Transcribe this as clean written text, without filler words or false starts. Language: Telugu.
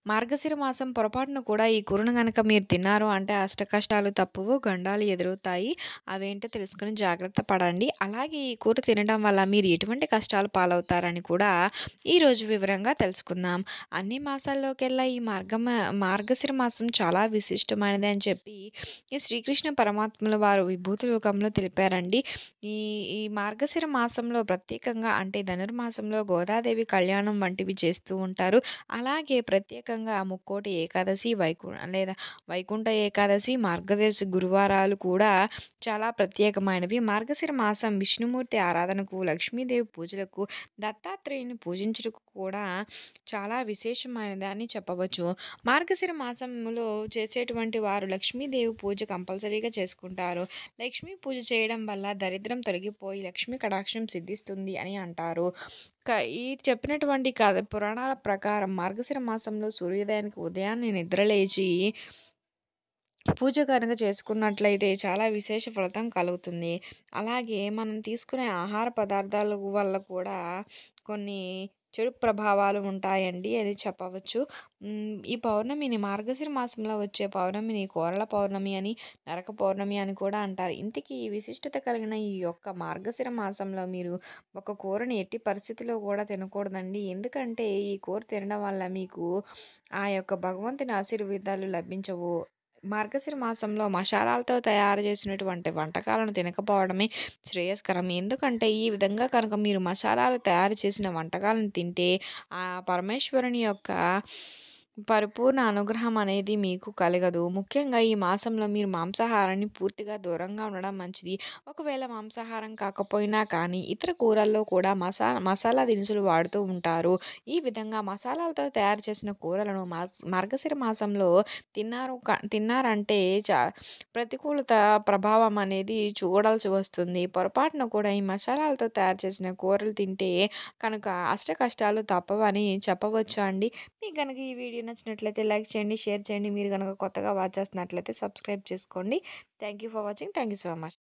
మార్గశిర మాసం పొరపాటున కూడా ఈ కూరను గనక మీరు తిన్నారు అంటే అష్టకష్టాలు తప్పవు, గండాలు ఎదురవుతాయి. అవేంటో తెలుసుకొని జాగ్రత్త పడండి. అలాగే ఈ కూర తినడం వల్ల మీరు ఎటువంటి కష్టాలు పాలవుతారని కూడా ఈరోజు వివరంగా తెలుసుకుందాం. అన్ని మాసాల్లోకెల్లా ఈ మార్గశిర మాసం చాలా విశిష్టమైనది అని చెప్పి ఈ శ్రీకృష్ణ పరమాత్ముల వారు విభూతి యుగంలో తెలిపారండి. ఈ ఈ మార్గశిర మాసంలో ప్రత్యేకంగా అంటే ధనుర్మాసంలో గోదాదేవి కళ్యాణం వంటివి చేస్తూ ఉంటారు. అలాగే ప్రత్యేకంగా ముక్కోటి ఏకాదశి, లేదా వైకుంఠ ఏకాదశి, మార్గశిర గురువారాలు కూడా చాలా ప్రత్యేకమైనవి. మార్గశిర మాసం విష్ణుమూర్తి ఆరాధనకు, లక్ష్మీదేవి పూజలకు, దత్తాత్రేయుని పూజించుటకు కూడా చాలా విశేషమైనది అని చెప్పవచ్చు. మార్గశిర మాసంలో చేసేటువంటి వారు లక్ష్మీదేవి పూజ కంపల్సరీగా చేసుకుంటారు. లక్ష్మీ పూజ చేయడం వల్ల దరిద్రం తొలగిపోయి లక్ష్మీ కటాక్షం సిద్ధిస్తుంది అని అంటారు. క ఈ చెప్పినటువంటి కథ పురాణాల ప్రకారం మార్గశిర మాసంలో సూర్యోదయానికి ఉదయాన్నే నిద్రలేచి పూజ గనుక చేసుకున్నట్లయితే చాలా విశేష ఫలితం కలుగుతుంది. అలాగే మనం తీసుకునే ఆహార పదార్థాల వల్ల కూడా కొన్ని చెడు ప్రభావాలు ఉంటాయండి అని చెప్పవచ్చు. ఈ పౌర్ణమిని మార్గశిర మాసంలో వచ్చే పౌర్ణమిని కోరల పౌర్ణమి అని, నరక పౌర్ణమి అని కూడా అంటారు. ఇంతకీ ఈ విశిష్టత కలిగిన ఈ యొక్క మార్గశిర మాసంలో మీరు ఒక కూరని ఎట్టి పరిస్థితిలో కూడా తినకూడదండి. ఎందుకంటే ఈ కూర తినడం వల్ల మీకు ఆ యొక్క భగవంతుని ఆశీర్వాదాలు లభించవు. మార్గశిర మాసంలో మషాలాలతో తయారు చేసినటువంటి వంటకాలను తినకపోవడమే శ్రేయస్కరం. ఎందుకంటే ఈ విధంగా కనుక మీరు మసాలాలు తయారు చేసిన వంటకాలను తింటే ఆ పరమేశ్వరుని యొక్క పరిపూర్ణ అనుగ్రహం అనేది మీకు కలగదు. ముఖ్యంగా ఈ మాసంలో మీరు మాంసాహారాన్ని పూర్తిగా దూరంగా ఉండడం మంచిది. ఒకవేళ మాంసాహారం కాకపోయినా కానీ ఇతర కూరల్లో కూడా మసాలా దినుసులు వాడుతూ ఉంటారు. ఈ విధంగా మసాలాలతో తయారు చేసిన కూరలను మార్గశిర మాసంలో తిన్నారంటే ప్రతికూలత ప్రభావం అనేది చూడాల్సి వస్తుంది. పొరపాటున కూడా ఈ మసాలాలతో తయారు చేసిన కూరలు తింటే కనుక అష్ట కష్టాలు తప్పవని చెప్పవచ్చు అండి. మీకు గనక ఈ వీడియో నచ్చినట్లయితే లైక్ చేయండి, షేర్ చేయండి. మీరు గనక కొత్తగా వాచ్ చేస్తున్నట్లయితే సబ్స్క్రైబ్ చేసుకోండి. Thank you for watching. Thank you so much.